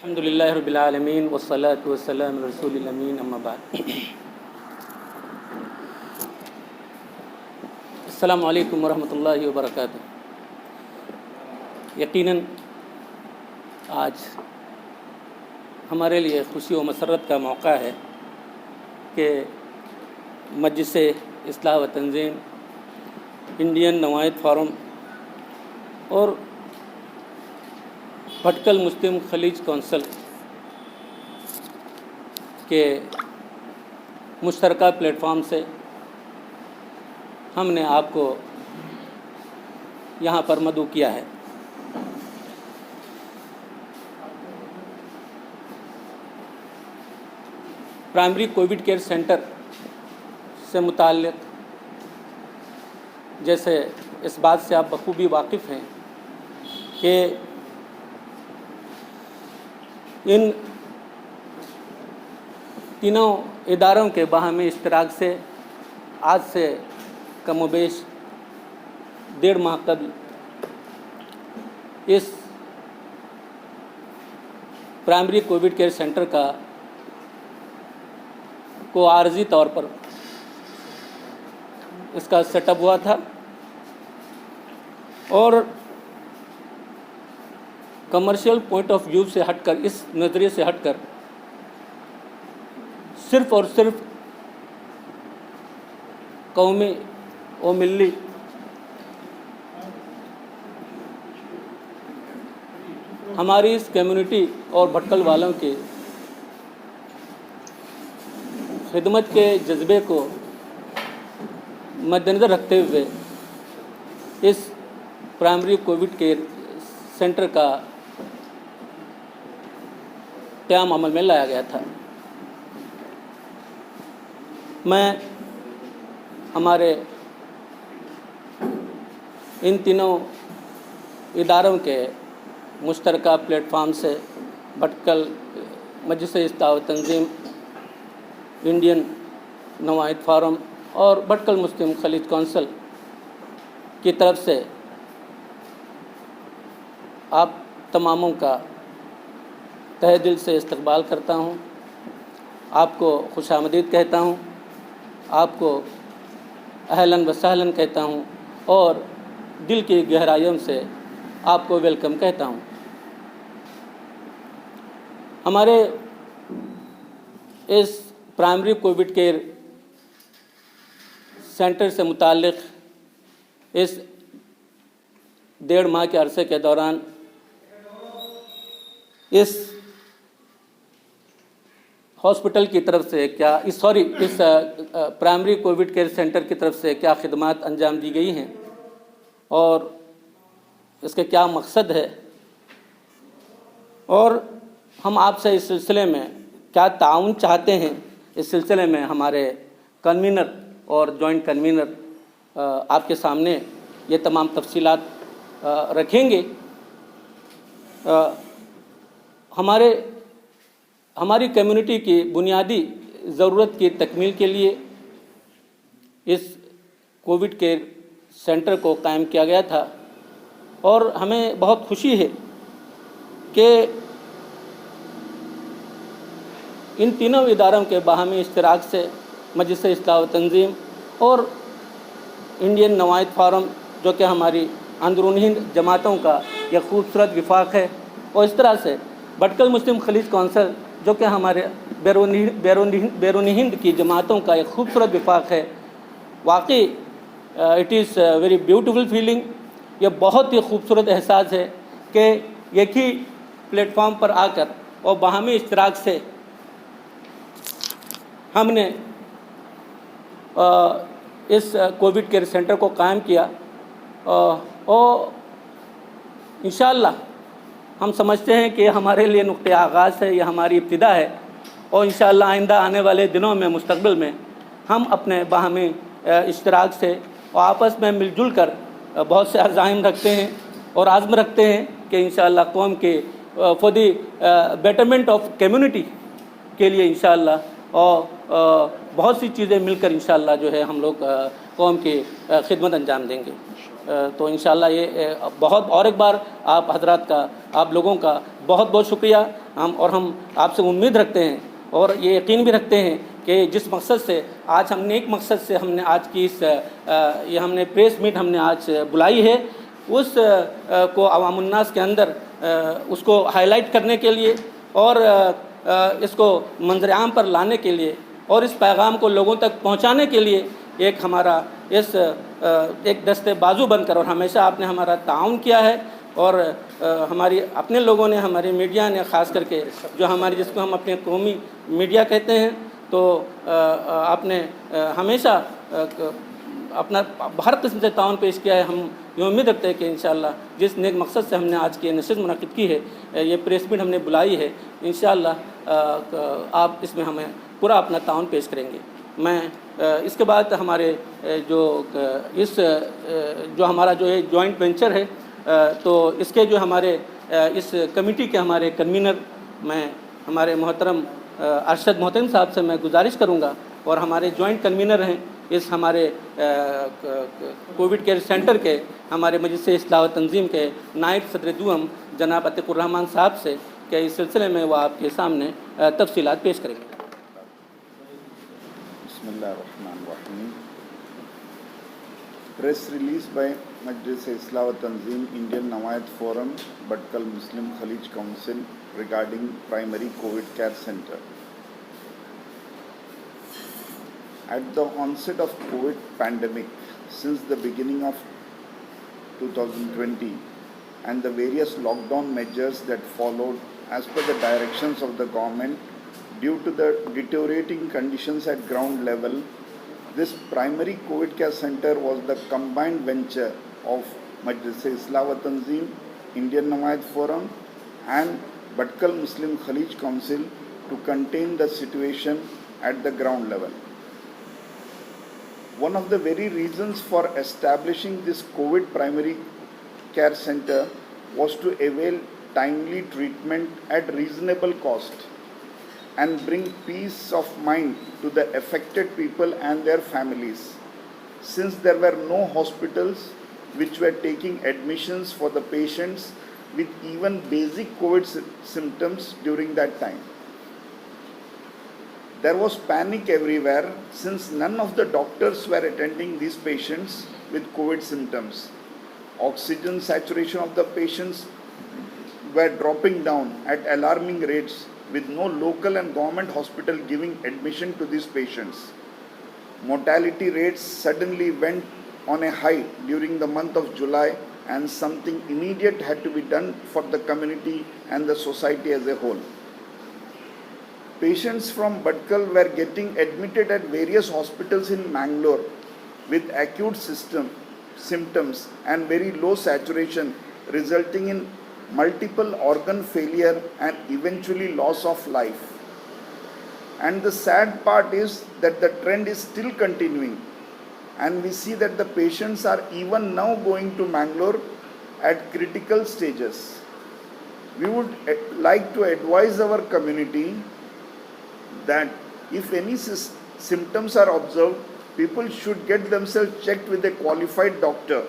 الحمد للہ رب العالمین والصلاة والسلام علی رسول الامین اما بعد. السلام علیکم ورحمۃ اللہ وبرکاتہ. یقیناً آج ہمارے لیے خوشی و مسرت کا موقع ہے کہ مجلس اصلاح و تنظیم، انڈین نوائد فورم اور بھٹکل مسلم خلیج کونسل کے مشترکہ پلیٹ فارم سے ہم نے آپ کو یہاں پر مدعو کیا ہے. پرائمری کووڈ کیئر سینٹر سے متعلق جیسے اس بات سے آپ بخوبی واقف ہیں کہ ان تینوں اداروں کے باہمی اشتراک سے آج سے کم و بیش 1.5 ماہ قبل اس پرائمری کووڈ کیئر سینٹر کو عارضی طور پر اس کا سیٹ اپ ہوا تھا اور کمرشل پوائنٹ آف ویو سے ہٹ کر، اس نظریے سے ہٹ کر صرف اور صرف قومی و ملی ہماری اس کمیونٹی اور بھٹکل والوں کی خدمت کے جذبے کو مد نظر رکھتے ہوئے اس پرائمری کووڈ کیئر سینٹر کا قیام عمل میں لایا گیا تھا. میں ہمارے ان تینوں اداروں کے مشترکہ پلیٹ فارم سے بھٹکل مجلس اصلاح و تنظیم، انڈین نوائد فورم اور بھٹکل مسلم خلیج کونسل کی طرف سے آپ تماموں کا تہہ دل سے استقبال کرتا ہوں. آپ کو خوش آمدید کہتا ہوں، آپ کو اہلاً و سہلاً کہتا ہوں اور دل کی گہرائیوں سے آپ کو ویلکم کہتا ہوں. ہمارے اس پرائمری کووڈ کیئر سینٹر سے متعلق اس 1.5 ماہ کے عرصے کے دوران اس ہاسپٹل کی طرف سے اس پرائمری کووڈ کیئر سینٹر کی طرف سے کیا خدمات انجام دی گئی ہیں اور اس کا کیا مقصد ہے، اور ہم آپ سے اس سلسلے میں کیا تعاون چاہتے ہیں، اس سلسلے میں ہمارے کنوینر اور جوائنٹ کنوینر آپ کے سامنے یہ تمام تفصیلات رکھیں گے. ہماری کمیونٹی کی بنیادی ضرورت کی تکمیل کے لیے اس کووڈ کیئر سینٹر کو قائم کیا گیا تھا اور ہمیں بہت خوشی ہے کہ ان تینوں اداروں کے باہمی اشتراک سے مجلس اصلاح و تنظیم اور انڈین نوائد فورم، جو کہ ہماری اندرونی ہند جماعتوں کا ایک خوبصورت وفاق ہے، اور اس طرح سے بھٹکل مسلم خلیج کونسل، جو کہ ہمارے بیرونی ہند کی جماعتوں کا ایک خوبصورت وفاق ہے. واقعی it is very beautiful feeling. یہ بہت ہی خوبصورت احساس ہے کہ ایک ہی پلیٹ فارم پر آ کر اور باہمی اشتراک سے ہم نے اس کووڈ کیئر سینٹر کو قائم کیا، اور انشاءاللہ ہم سمجھتے ہیں کہ ہمارے لیے نقطۂ آغاز ہے، یہ ہماری ابتدا ہے، اور انشاءاللہ آئندہ آنے والے دنوں میں، مستقبل میں ہم اپنے باہمی اشتراک سے اور آپس میں مل جل کر بہت سے عزائم رکھتے ہیں اور عزم رکھتے ہیں کہ انشاءاللہ قوم کے for the betterment of community کے لیے انشاءاللہ اور بہت سی چیزیں مل کر انشاءاللہ جو ہے ہم لوگ قوم کی خدمت انجام دیں گے. تو انشاءاللہ یہ بہت اور ایک بار آپ حضرات کا، آپ لوگوں کا بہت بہت شکریہ. ہم آپ سے امید رکھتے ہیں اور یہ یقین بھی رکھتے ہیں کہ جس مقصد سے آج ہم نے، ایک مقصد سے ہم نے آج کی یہ ہم نے پریس میٹ ہم نے آج بلائی ہے، اس کو عوام الناس کے اندر اس کو ہائی لائٹ کرنے کے لیے اور اس کو منظر عام پر لانے کے لیے اور اس پیغام کو لوگوں تک پہنچانے کے لیے ایک ہمارا ایک دستے بازو بن کر، اور ہمیشہ آپ نے ہمارا تعاون کیا ہے، اور ہماری اپنے لوگوں نے، ہماری میڈیا نے، خاص کر کے جو ہماری، جس کو ہم اپنے قومی میڈیا کہتے ہیں، تو آپ نے ہمیشہ اپنا ہر قسم سے تعاون پیش کیا ہے. ہم یہ امید رکھتے ہیں کہ انشاءاللہ جس نیک مقصد سے ہم نے آج کی نشست منعقد کی ہے، یہ پریس میٹ ہم نے بلائی ہے، انشاءاللہ آپ اس میں ہمیں پورا اپنا تعاون پیش کریں گے. میں اس کے بعد ہمارے جو ہمارا جو ہے جوائنٹ وینچر ہے، تو اس کے جو ہمارے اس کمیٹی کے ہمارے کنوینر، میں ہمارے محترم ارشد محترم صاحب سے میں گزارش کروں گا، اور ہمارے جوائنٹ کنوینر ہیں اس ہمارے کووڈ کیئر سینٹر کے، ہمارے مجلس اصلاح و تنظیم کے نائب صدر دوم جناب عتیق الرحمان صاحب سے، کہ اس سلسلے میں وہ آپ کے سامنے تفصیلات پیش کریں گے. بسم اللہ الرحمن الرحیم. Press release by Majlis Islah wa Tanzim Indian Nawayat Forum Bhatkal Muslim Khalij Council regarding primary COVID care center. At the onset of COVID pandemic, since the beginning of 2020 and the various lockdown measures that followed as per the directions of the government, due to the deteriorating conditions at ground level, this primary COVID care center was the combined venture of Majlis Islah wa Tanzim, Indian Nawayat Forum and Bhatkal Muslim Khalij Council to contain the situation at the ground level. One of the very reasons for establishing this COVID primary care center was to avail timely treatment at reasonable cost and bring peace of mind to the affected people and their families, since there were no hospitals which were taking admissions for the patients with even basic COVID symptoms during that time. There was panic everywhere since none of the doctors were attending these patients with COVID symptoms. Oxygen saturation of the patients were dropping down at alarming rates, with no local and government hospital giving admission to these patients. Mortality rates suddenly went on a high during the month of July, and something immediate had to be done for the community and the society as a whole. Patients from Bhatkal were getting admitted at various hospitals in Mangalore with acute symptoms and very low saturation, resulting in multiple organ failure and eventually loss of life. And the sad part is that the trend is still continuing, and we see that the patients are even now going to Mangalore at critical stages. We would like to advise our community that if any symptoms are observed, people should get themselves checked with a qualified doctor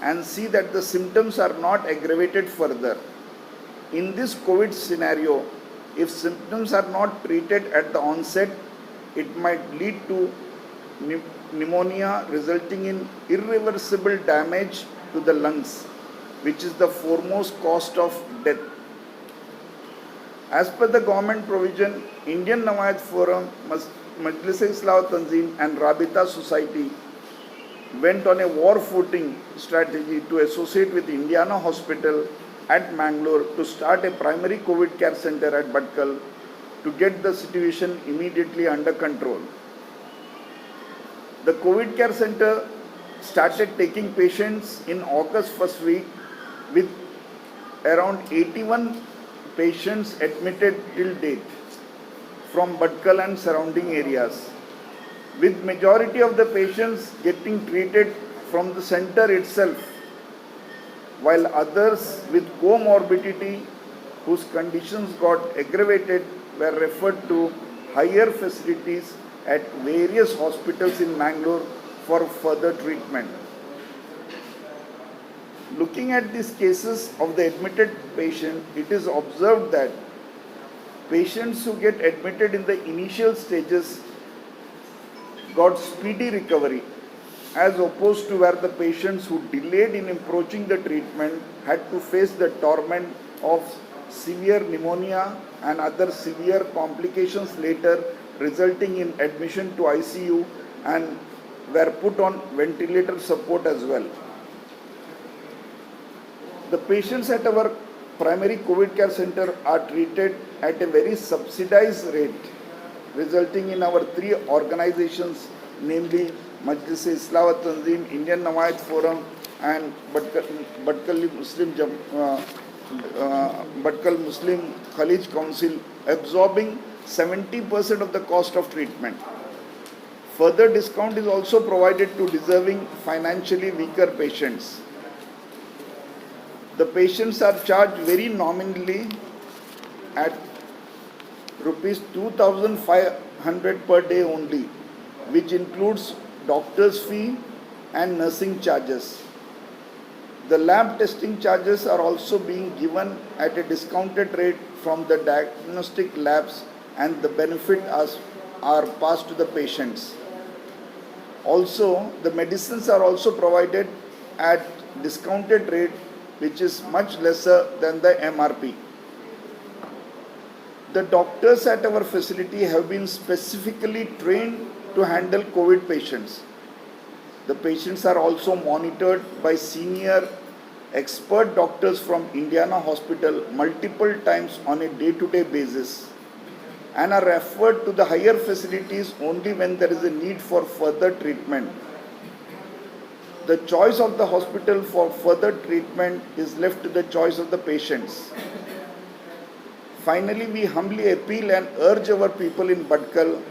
and see that the symptoms are not aggravated further. In this COVID scenario, if symptoms are not treated at the onset, it might lead to pneumonia, resulting in irreversible damage to the lungs, which is the foremost cause of death. As per the government provision, Indian Nawayat Forum, Majlis Islah wa Tanzim and Rabita Society went on a war footing strategy to associate with Indiana Hospital at Mangalore to start a primary COVID care center at Bhatkal to get the situation immediately under control. The COVID care center started taking patients in August first week, with around 81 patients admitted till date from Bhatkal and surrounding areas, with majority of the patients getting treated from the center itself, while others with comorbidity whose conditions got aggravated were referred to higher facilities at various hospitals in Mangalore for further treatment. Looking at these cases of the admitted patient, it is observed that patients who get admitted in the initial stages got speedy recovery, as opposed to where the patients who delayed in approaching the treatment had to face the torment of severe pneumonia and other severe complications later, resulting in admission to ICU and were put on ventilator support as well. The patients at our primary COVID care center are treated at a very subsidized rate, resulting in our three organizations, namely Majlis-e-Islah wa Tanzeem, Indian Nawait Forum and Bhatkal Muslim Khalij Council, absorbing 70% of the cost of treatment. Further discount is also provided to deserving financially weaker patients. The patients are charged very nominally at rupees 2,500 per day only, which includes doctor's fee and nursing charges. The lab testing charges are also being given at a discounted rate from the diagnostic labs, and the benefit are passed to the patients. Also, the medicines are also provided at discounted rate, which is much lesser than the MRP. The doctors at our facility have been specifically trained to handle COVID patients. The patients are also monitored by senior expert doctors from Indiana Hospital multiple times on a day-to-day basis, and are referred to the higher facilities only when there is a need for further treatment. The choice of the hospital for further treatment is left to the choice of the patients. Finally, we humbly appeal and urge our people in Bhatkal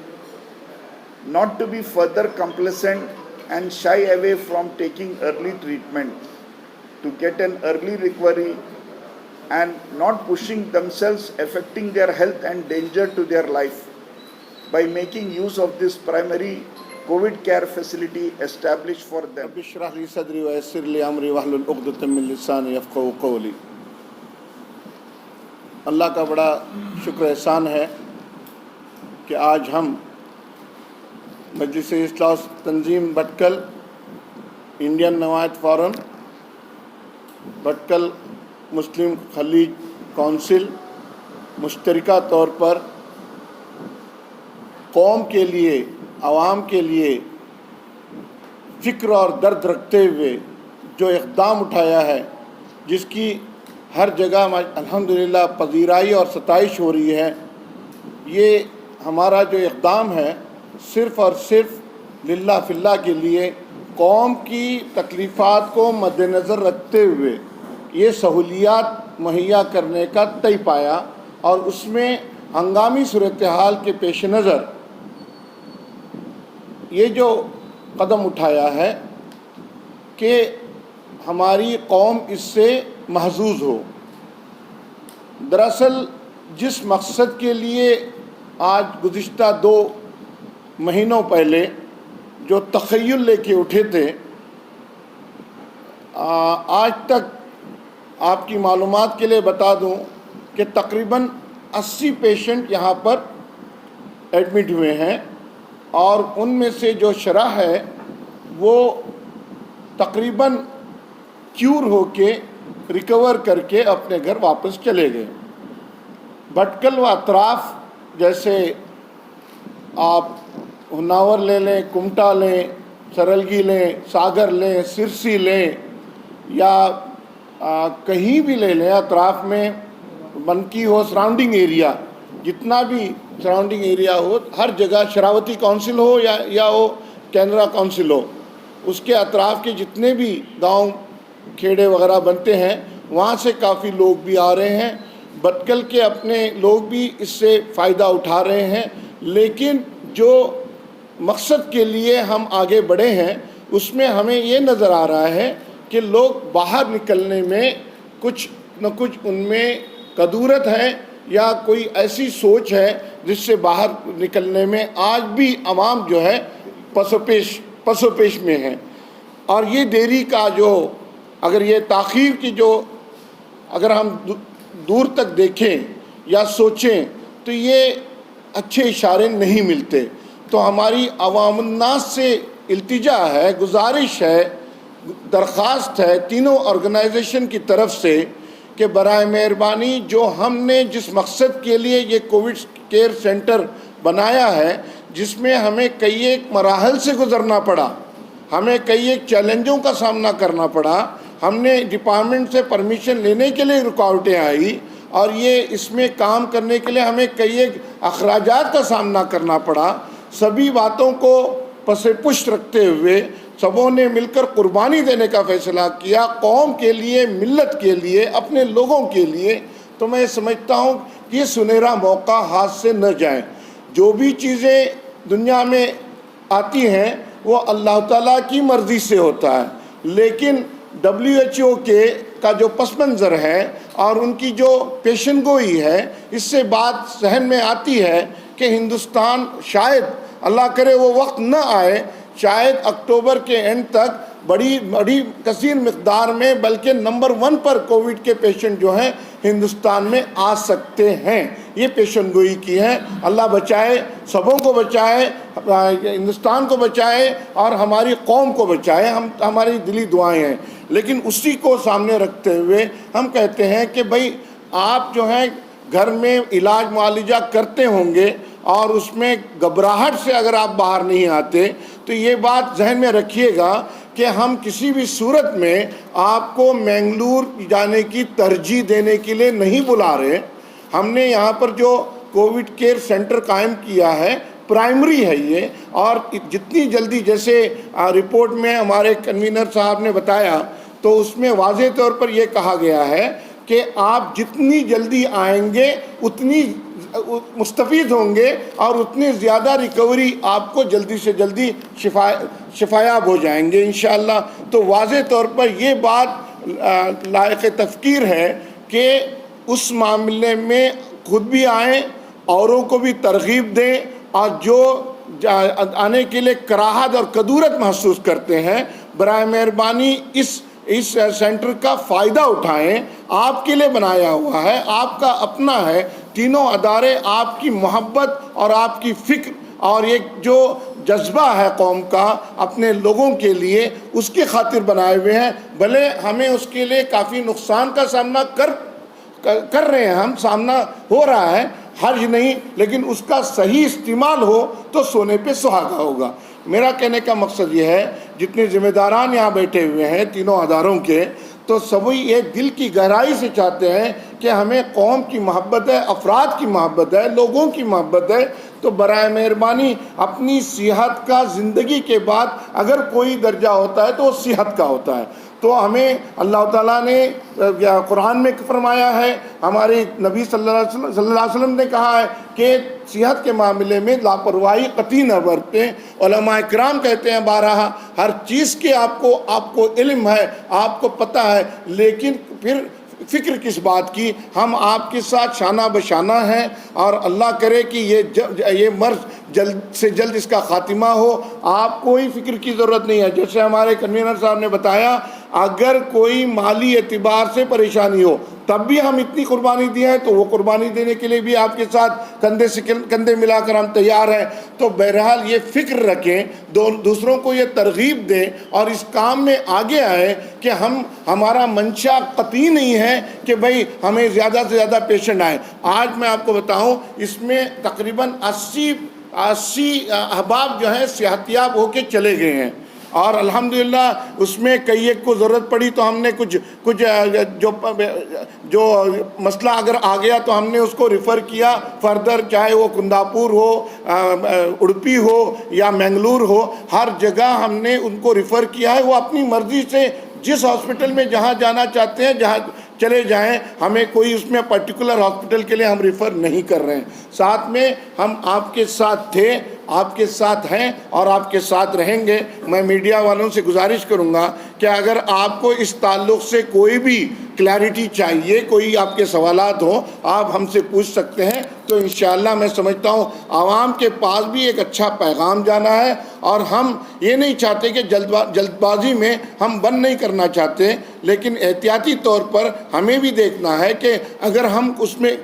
not to be further complacent and shy away from taking early treatment, to get an early recovery and not pushing themselves, affecting their health and danger to their life, by making use of this primary COVID care facility established for them. رب اشرح لي صدري ويسر لي امري واحلل عقدة من لساني يفقهوا قولي. اللہ کا بڑا شکر احسان ہے کہ آج ہم مجلس-e-اصلاح تنظیم بھٹکل، انڈین نوایت فورم، بھٹکل مسلم خلیج کونسل مشترکہ طور پر قوم کے لیے، عوام کے لیے فکر اور درد رکھتے ہوئے جو اقدام اٹھایا ہے، جس کی ہر جگہ الحمدللہ پذیرائی اور ستائش ہو رہی ہے، یہ ہمارا جو اقدام ہے صرف اور صرف للہ فی اللہ کے لیے قوم کی تکلیفات کو مد نظر رکھتے ہوئے یہ سہولیات مہیا کرنے کا طے پایا، اور اس میں ہنگامی صورتحال کے پیش نظر یہ جو قدم اٹھایا ہے کہ ہماری قوم اس سے محظوظ ہو۔ دراصل جس مقصد کے لیے آج گزشتہ 2 مہینوں پہلے جو تخیل لے کے اٹھے تھے، آج تک آپ کی معلومات کے لیے بتا دوں کہ تقریباً 80 پیشنٹ یہاں پر ایڈمٹ ہوئے ہیں، اور ان میں سے جو شرح ہے وہ تقریباً کیور ہو کے ریکور کر کے اپنے گھر واپس چلے گئے۔ بھٹکل و اطراف جیسے آپ ہناور لے لیں، کمٹا لیں، سرلگی لیں، ساگر لیں، سرسی لیں، یا کہیں بھی لے لیں اطراف میں، بنکی ہو، سراؤنڈنگ ایریا، جتنا بھی سراؤنڈنگ ایریا ہو، ہر جگہ شراوتی کونسل ہو یا ہو کینرا کونسل ہو، اس کے اطراف کے جتنے بھی گاؤں کھیڑے وغیرہ بنتے ہیں، وہاں سے کافی لوگ بھی آ رہے ہیں۔ بھٹکل کے اپنے لوگ بھی اس سے فائدہ اٹھا رہے ہیں، لیکن جو مقصد کے لیے ہم آگے بڑھے ہیں اس میں ہمیں یہ نظر آ رہا ہے کہ لوگ باہر نکلنے میں کچھ نہ کچھ ان میں قدورت ہے، یا کوئی ایسی سوچ ہے جس سے باہر نکلنے میں آج بھی عوام جو ہے پس و پیش میں ہے۔ اور یہ دیری کا جو اگر یہ تاخیر کی جو اگر ہم دور تک دیکھیں یا سوچیں تو یہ اچھے اشارے نہیں ملتے. تو ہماری عوام الناس سے التجا ہے، گزارش ہے، درخواست ہے تینوں آرگنائزیشن کی طرف سے کہ برائے مہربانی جو ہم نے جس مقصد کے لیے یہ کووڈ کیئر سینٹر بنایا ہے، جس میں ہمیں کئی ایک مراحل سے گزرنا پڑا، ہمیں کئی ایک چیلنجوں کا سامنا کرنا پڑا، ہم نے ڈپارٹمنٹ سے پرمیشن لینے کے لیے رکاوٹیں آئی، اور یہ اس میں کام کرنے کے لیے ہمیں کئی ایک اخراجات کا سامنا کرنا پڑا. سبھی باتوں کو پس پشت رکھتے ہوئے سبوں نے مل کر قربانی دینے کا فیصلہ کیا، قوم کے لیے، ملت کے لیے، اپنے لوگوں کے لیے. تو میں سمجھتا ہوں کہ یہ سنہرا موقع ہاتھ سے نہ جائے. جو بھی چیزیں دنیا میں آتی ہیں وہ اللہ تعالیٰ کی مرضی سے ہوتا ہے، لیکن WHO کا جو پس منظر ہے اور ان کی جو پیشن گوئی ہے، اس سے بات ذہن میں آتی ہے کہ ہندوستان شاید اللہ کرے وہ وقت نہ آئے، شاید اکتوبر کے اینڈ تک بڑی کثیر مقدار میں بلکہ نمبر 1 پر کووڈ کے پیشنٹ جو ہیں ہندوستان میں آ سکتے ہیں. یہ پیشن گوئی کی ہے. اللہ بچائے، سبوں کو بچائے، ہندوستان کو بچائے اور ہماری قوم کو بچائے. ہماری دلی دعائیں ہیں. لیکن اسی کو سامنے رکھتے ہوئے ہم کہتے ہیں کہ بھائی آپ جو ہیں گھر میں علاج معالجہ کرتے ہوں گے، اور اس میں گھبراہٹ سے اگر آپ باہر نہیں آتے تو یہ بات ذہن میں رکھیے گا کہ ہم کسی بھی صورت میں آپ کو مینگلور جانے کی ترجیح دینے کے لیے نہیں بلا رہے. ہم نے یہاں پر جو کووڈ کیئر سینٹر قائم کیا ہے پرائمری ہے یہ، اور جتنی جلدی جیسے رپورٹ میں ہمارے کنوینر صاحب نے بتایا تو اس میں واضح طور پر یہ کہا گیا ہے کہ آپ جتنی جلدی آئیں گے اتنی مستفید ہوں گے اور اتنی زیادہ ریکوری آپ کو جلدی سے جلدی شفایاب ہو جائیں گے انشاءاللہ. تو واضح طور پر یہ بات لائق تفکیر ہے کہ اس معاملے میں خود بھی آئیں، اوروں کو بھی ترغیب دیں، اور جو آنے کے لیے کراہت اور کدورت محسوس کرتے ہیں برائے مہربانی اس سینٹر کا فائدہ اٹھائیں. آپ کے لیے بنایا ہوا ہے، آپ کا اپنا ہے. تینوں ادارے آپ کی محبت اور آپ کی فکر اور ایک جو جذبہ ہے قوم کا اپنے لوگوں کے لیے، اس کی خاطر بنائے ہوئے ہیں. بھلے ہمیں اس کے لیے کافی نقصان کا سامنا کر رہے ہیں، ہم سامنا ہو رہا ہے، حرج نہیں، لیکن اس کا صحیح استعمال ہو تو سونے پہ سہاگا ہوگا. میرا کہنے کا مقصد یہ ہے جتنے ذمہ داران یہاں بیٹھے ہوئے ہیں تینوں اداروں کے، تو سبھی یہ دل کی گہرائی سے چاہتے ہیں کہ ہمیں قوم کی محبت ہے، افراد کی محبت ہے، لوگوں کی محبت ہے. تو برائے مہربانی اپنی صحت کا زندگی کے بعد اگر کوئی درجہ ہوتا ہے تو وہ صحت کا ہوتا ہے. تو ہمیں اللہ تعالیٰ نے قرآن میں فرمایا ہے، ہمارے نبی صلی اللہ علیہ وسلم نے کہا ہے کہ صحت کے معاملے میں لاپرواہی قطعی نہ برتیں. علماء کرام کہتے ہیں بارہا ہر چیز کے آپ کو علم ہے، آپ کو پتہ ہے، لیکن پھر فکر کس بات کی؟ ہم آپ کے ساتھ شانہ بشانہ ہیں، اور اللہ کرے کہ یہ مرض جلد سے جلد اس کا خاتمہ ہو. آپ کوئی فکر کی ضرورت نہیں ہے. جیسے ہمارے کنوینر صاحب نے بتایا، اگر کوئی مالی اعتبار سے پریشانی ہو تب بھی ہم اتنی قربانی دی ہیں، تو وہ قربانی دینے کے لیے بھی آپ کے ساتھ کندھے سے کندھے ملا کر ہم تیار ہیں. تو بہرحال یہ فکر رکھیں، دوسروں کو یہ ترغیب دیں اور اس کام میں آگے آئیں کہ ہمارا منشا قطعی نہیں ہے کہ بھئی ہمیں زیادہ سے زیادہ پیشنٹ آئیں. آج میں آپ کو بتاؤں اس میں تقریباً 80 احباب جو ہیں صحت یاب ہو کے چلے گئے ہیں، اور الحمدللہ اس میں کئی ایک کو ضرورت پڑی تو ہم نے کچھ جو مسئلہ اگر آ گیا تو ہم نے اس کو ریفر کیا فردر، چاہے وہ کنداپور ہو، اڑپی ہو یا مینگلور ہو، ہر جگہ ہم نے ان کو ریفر کیا ہے. وہ اپنی مرضی سے جس ہاسپٹل میں جہاں جانا چاہتے ہیں جہاں چلے جائیں، ہمیں کوئی اس میں پرٹیکولر ہاسپٹل کے لیے ہم ریفر نہیں کر رہے ہیں. ساتھ میں ہم آپ کے ساتھ تھے، آپ کے ساتھ ہیں اور آپ کے ساتھ رہیں گے. میں میڈیا والوں سے گزارش کروں گا کہ اگر آپ کو اس تعلق سے کوئی بھی کلیئرٹی چاہیے، کوئی آپ کے سوالات ہوں، آپ ہم سے پوچھ سکتے ہیں. تو انشاءاللہ میں سمجھتا ہوں عوام کے پاس بھی ایک اچھا پیغام جانا ہے، اور ہم یہ نہیں چاہتے کہ جلد بازی میں ہم بند نہیں کرنا چاہتے، لیکن احتیاطی طور پر ہمیں بھی دیکھنا ہے کہ اگر ہم اس میں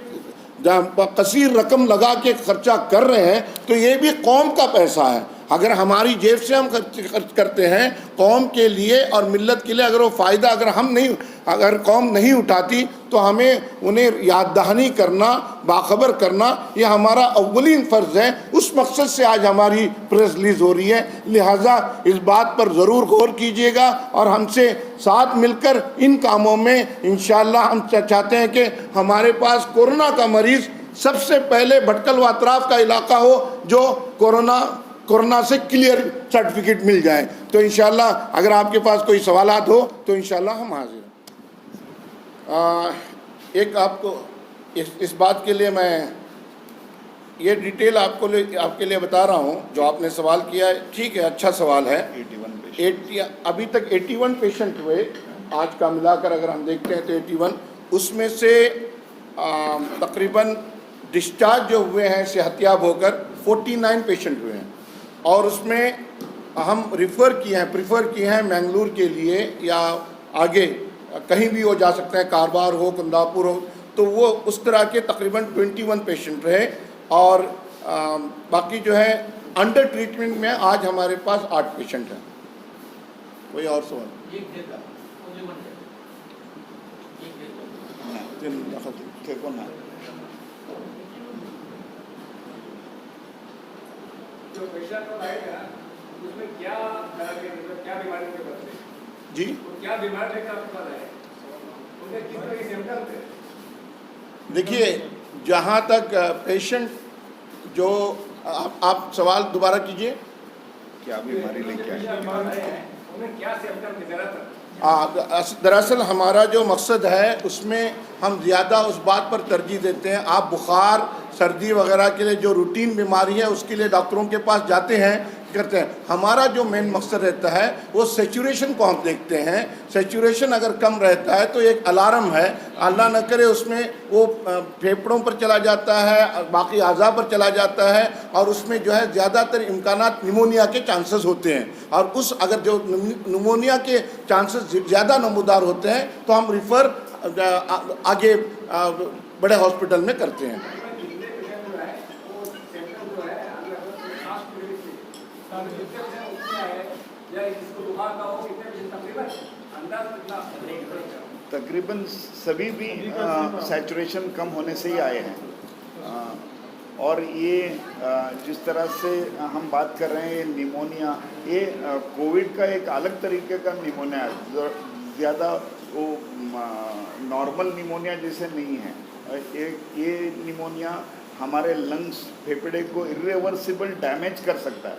کثیر رقم لگا کے خرچہ کر رہے ہیں تو یہ بھی قوم کا پیسہ ہے. اگر ہماری جیب سے ہم خرچ کرتے ہیں قوم کے لیے اور ملت کے لیے، اگر وہ فائدہ اگر قوم نہیں اٹھاتی تو ہمیں انہیں یاد دہانی کرنا، باخبر کرنا، یہ ہمارا اولین فرض ہے. اس مقصد سے آج ہماری پریس ریلیز ہو رہی ہے. لہٰذا اس بات پر ضرور غور کیجیے گا اور ہم سے ساتھ مل کر ان کاموں میں انشاءاللہ ہم چاہتے ہیں کہ ہمارے پاس کورونا کا مریض سب سے پہلے بھٹکل و اطراف کا علاقہ ہو جو کورونا سے کلیئر سرٹیفکیٹ مل جائے. تو انشاءاللہ اگر آپ کے پاس کوئی سوالات ہو تو انشاءاللہ ہم حاضر ہیں. ایک آپ کو اس بات کے لیے میں یہ ڈیٹیل آپ کے لیے بتا رہا ہوں جو آپ نے سوال کیا ہے. ٹھیک ہے، اچھا سوال ہے. ابھی تک 81 پیشنٹ ہوئے آج کا ملا کر اگر ہم دیکھتے ہیں تو 81. اس میں سے تقریباً ڈسچارج جو ہوئے ہیں صحت یاب ہو کر 49 پیشنٹ ہوئے ہیں، اور اس میں ہم پریفر کیے ہیں مینگلور کے لیے یا آگے کہیں بھی وہ جا سکتے ہیں، کاربار ہو، کنداپور ہو. تو وہ اس طرح کے تقریباً 21 پیشنٹ رہے، اور باقی جو ہے انڈر ٹریٹمنٹ میں آج ہمارے پاس 8 پیشنٹ ہیں. کوئی اور سوال؟ جی دیکھیے، جہاں تک پیشنٹ جو آپ سوال دوبارہ کیجئے. کیا بیماری لے کے دراصل ہمارا جو مقصد ہے اس میں ہم زیادہ اس بات پر ترجیح دیتے ہیں. آپ بخار، سردی وغیرہ کے لیے جو روٹین بیماری ہے اس کے لیے ڈاکٹروں کے پاس جاتے ہیں، کرتے ہیں. ہمارا جو مین مقصد رہتا ہے وہ سیچوریشن کو ہم دیکھتے ہیں. سیچوریشن اگر کم رہتا ہے تو ایک الارم ہے، اللہ نہ کرے اس میں وہ پھیپھڑوں پر چلا جاتا ہے، باقی اعضاء پر چلا جاتا ہے، اور اس میں جو ہے زیادہ تر امکانات نمونیا کے چانسز ہوتے ہیں. اور اگر جو نمونیا کے چانسز زیادہ نمودار ہوتے ہیں تو ہم ریفر آگے بڑے ہاسپٹل میں کرتے ہیں. تقریباً سبھی بھی سیچوریشن کم ہونے سے ہی آئے ہیں. اور یہ جس طرح سے ہم بات کر رہے ہیں یہ نیمونیا، یہ کووڈ کا ایک الگ طریقے کا نیمونیا ہے، زیادہ وہ نارمل نیمونیا جیسے نہیں ہے. یہ نیمونیا ہمارے لنگس، پھیپھڑے کو irreversible ڈیمیج کر سکتا ہے.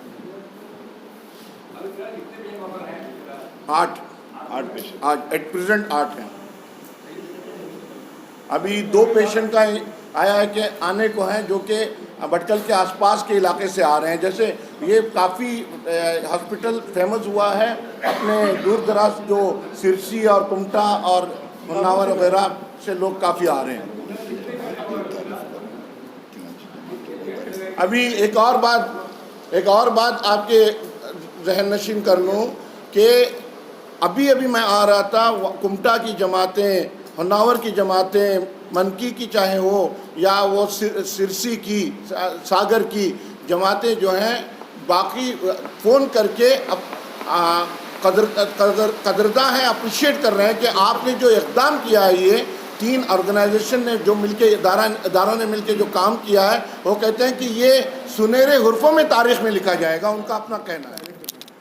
8 پیشنٹ آج ایٹ پریزنٹ 8 ہیں. ابھی 2 پیشنٹ کا آیا ہے کہ آنے کو ہیں جو کہ بھٹکل کے آس پاس کے علاقے سے آ رہے ہیں. جیسے یہ کافی ہاسپٹل فیمس ہوا ہے اپنے دور دراز، جو سرسی اور کمٹا اور مناور وغیرہ سے لوگ کافی آ رہے ہیں. ابھی ایک اور بات آپ کے ذہن نشین کر لوں کہ ابھی میں آ رہا تھا، کمٹا کی جماعتیں، ہناور کی جماعتیں، منکی کی چاہے ہو یا وہ سرسی کی، ساگر کی جماعتیں جو ہیں، باقی فون کر کے قدرداں ہیں، اپریشیٹ کر رہے ہیں کہ آپ نے جو اقدام کیا ہے، یہ 3 آرگنائزیشن نے جو مل کے اداروں نے مل کے جو کام کیا ہے، وہ کہتے ہیں کہ یہ سنہرے حرفوں میں تاریخ میں لکھا جائے گا. ان کا اپنا کہنا ہے.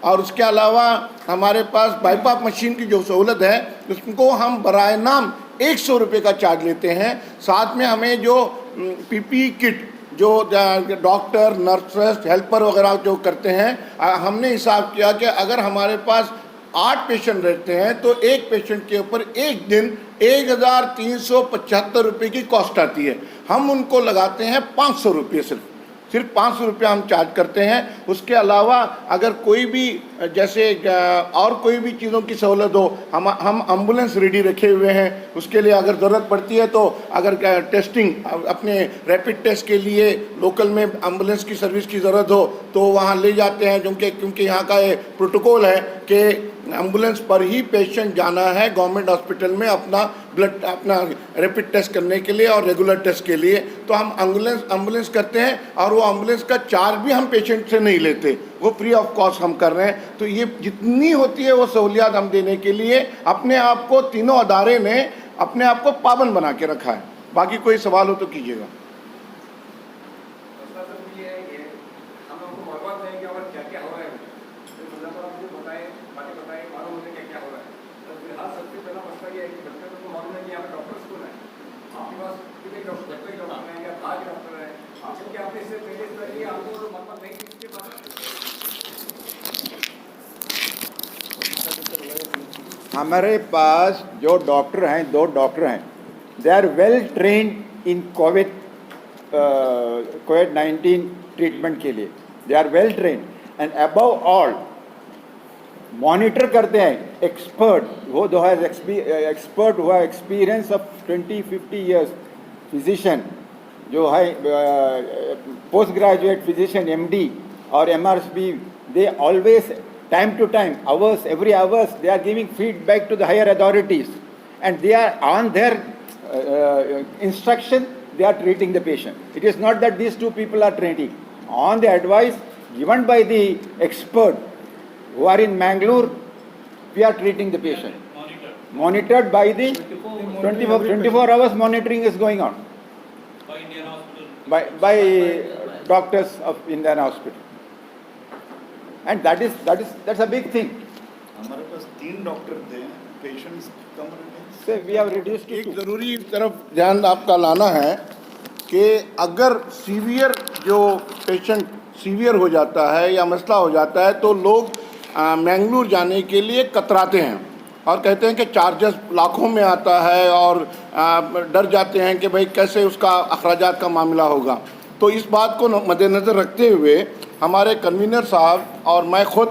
اور اس کے علاوہ ہمارے پاس بائی پاپ مشین کی جو سہولت ہے اس کو ہم برائے نام 100 روپے کا چارج لیتے ہیں. ساتھ میں ہمیں جو پی پی کٹ جو ڈاکٹر نرسز ہیلپر وغیرہ جو کرتے ہیں, ہم نے حساب کیا کہ اگر ہمارے پاس 8 پیشنٹ رہتے ہیں تو ایک پیشنٹ کے اوپر ایک دن 1375 روپے کی کاسٹ آتی ہے. ہم ان کو لگاتے ہیں 500 روپے, صرف 500 روپے ہم چارج کرتے ہیں. اس کے علاوہ اگر کوئی بھی جیسے اور کوئی بھی چیزوں کی سہولت ہو, ہم ایمبولینس ریڈی رکھے ہوئے ہیں. اس کے لیے اگر ضرورت پڑتی ہے تو اگر ٹیسٹنگ اپنے ریپڈ ٹیسٹ کے لیے لوکل میں ایمبولینس کی سروس کی ضرورت ہو تو وہاں لے جاتے ہیں, کیونکہ یہاں کا یہ پروٹوکول ہے کہ ایمبولینس پر ہی پیشنٹ جانا ہے گورنمنٹ ہاسپٹل میں اپنا ریپڈ ٹیسٹ کرنے کے لیے اور ریگولر ٹیسٹ کے لیے. تو ہم ایمبولینس کرتے ہیں اور وہ ایمبولینس کا چارج بھی ہم پیشنٹ سے نہیں لیتے, وہ فری آف کاسٹ ہم کر رہے ہیں. تو یہ جتنی ہوتی ہے وہ سہولیات ہم دینے کے لیے اپنے آپ کو تینوں ادارے نے اپنے آپ کو پابند بنا کے رکھا ہے. باقی کوئی سوال ہو تو کیجیے گا. ہمارے پاس جو ڈاکٹر ہیں 2 ڈاکٹر ہیں, they are well trained in کووڈ-19 ٹریٹمنٹ کے لیے. They are well trained and above all monitor کرتے ہیں ایکسپرٹ, وہ جو ہے ایکسپرٹ ہوا ایکسپیرئنس آف 20-50 ایئرس فزیشین جو ہے پوسٹ گریجویٹ فزیشین MD اور MRSP. They always time to time, every hours, they are giving feedback to the higher authorities, and they are on their instruction, they are treating the patient. It is not that these 2 people are training. On the advice given by the expert who are in Mangalore, we are treating the patient. Monitored by the 24 hours monitoring is going on. By Indian hospital. By doctors of Indian hospital. And that's a big thing. ہمارے پاس 3 doctor تھے, patients کم رہے. So we have reduced to 2. ایک ضروری طرف دھیان آپ کا لانا ہے کہ اگر سیویئر جو پیشنٹ سیویئر ہو جاتا ہے یا مسئلہ ہو جاتا ہے تو لوگ مینگلور جانے کے لیے کتراتے ہیں اور کہتے ہیں کہ چارجز لاکھوں میں آتا ہے اور ڈر جاتے ہیں کہ بھئی کیسے اس کا اخراجات کا معاملہ ہوگا. تو اس بات کو مد نظر رکھتے ہوئے ہمارے کنوینر صاحب اور میں خود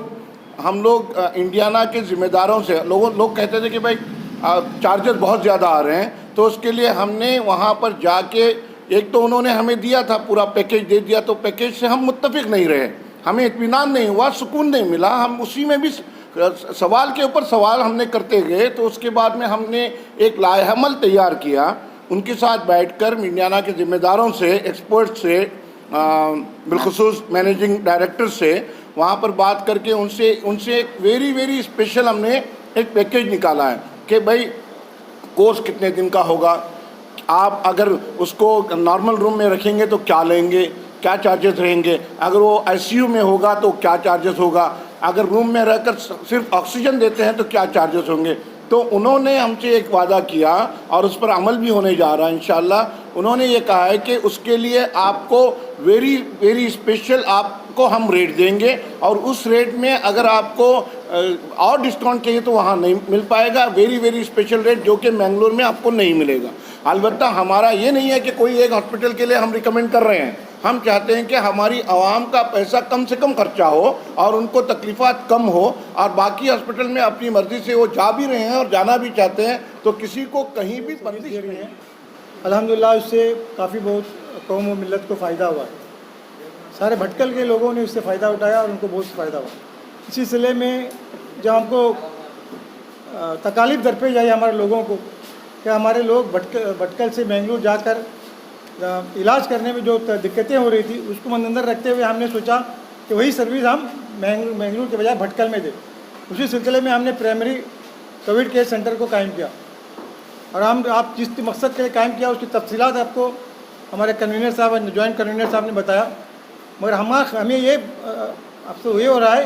ہم لوگ انڈیانا کے ذمہ داروں سے لوگ کہتے تھے کہ بھائی چارجز بہت زیادہ آ رہے ہیں, تو اس کے لیے ہم نے وہاں پر جا کے ایک تو انہوں نے ہمیں دیا تھا پورا پیکیج دے دیا, تو پیکیج سے ہم متفق نہیں رہے, ہمیں اطمینان نہیں ہوا, سکون نہیں ملا. ہم اسی میں بھی سوال کے اوپر سوال ہم نے کرتے گئے. تو اس کے بعد میں ہم نے ایک لائحہ عمل تیار کیا, ان کے ساتھ بیٹھ کر انڈیانا کے ذمہ داروں سے, ایکسپرٹ سے, بالخصوص مینیجنگ ڈائریکٹر سے وہاں پر بات کر کے ان سے ایک ویری اسپیشل ہم نے ایک پیکیج نکالا ہے کہ بھائی کورس کتنے دن کا ہوگا, آپ اگر اس کو نارمل روم میں رکھیں گے تو کیا لیں گے, کیا چارجز رہیں گے, اگر وہ ICU میں ہوگا تو کیا چارجز ہوگا, اگر روم میں رہ کر صرف آکسیجن دیتے ہیں تو کیا چارجز ہوں گے. تو انہوں نے ہم سے ایک وعدہ کیا اور اس پر عمل بھی ہونے جا رہا ہے انشاءاللہ. انہوں نے یہ کہا ہے کہ اس کے لیے آپ کو ویری اسپیشل آپ کو ہم ریٹ دیں گے, اور اس ریٹ میں اگر آپ کو اور ڈسکاؤنٹ چاہیے تو وہاں نہیں مل پائے گا. ویری اسپیشل ریٹ جو کہ منگلور میں آپ کو نہیں ملے گا. البتہ ہمارا یہ نہیں ہے کہ کوئی ایک ہاسپٹل کے لیے ہم ریکمینڈ کر رہے ہیں, ہم چاہتے ہیں کہ ہماری عوام کا پیسہ کم سے کم خرچہ ہو اور ان کو تکلیفات کم ہو, اور باقی ہاسپٹل میں اپنی مرضی سے وہ جا بھی رہے ہیں اور جانا بھی چاہتے ہیں, تو کسی کو کہیں بھی بندش نہیں ہے. الحمدللہ اس سے کافی بہت قوم و ملت کو فائدہ ہوا ہے. سارے بھٹکل کے لوگوں نے اس سے فائدہ اٹھایا اور ان کو بہت فائدہ ہوا. اسی سلسلے میں جب ہم کو تکالیف درپیش آئی ہمارے لوگوں کو کہ ہمارے لوگ بھٹکل سے بنگلور جا کر علاج کرنے میں جو دقتیں ہو رہی تھی اس کو مد نظر رکھتے ہوئے ہم نے سوچا کہ وہی سروس ہم بنگلور کے بجائے بھٹکل میں دیں. اسی سلسلے میں ہم نے پرائمری کووڈ کیئر سینٹر کو قائم کیا, اور آپ جس مقصد کے لیے قائم کیا اس کی تفصیلات آپ کو ہمارے کنوینر صاحب جوائنٹ کنوینر صاحب نے بتایا. مگر ہمیں یہ افسوس یہ ہو رہا ہے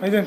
Aiden.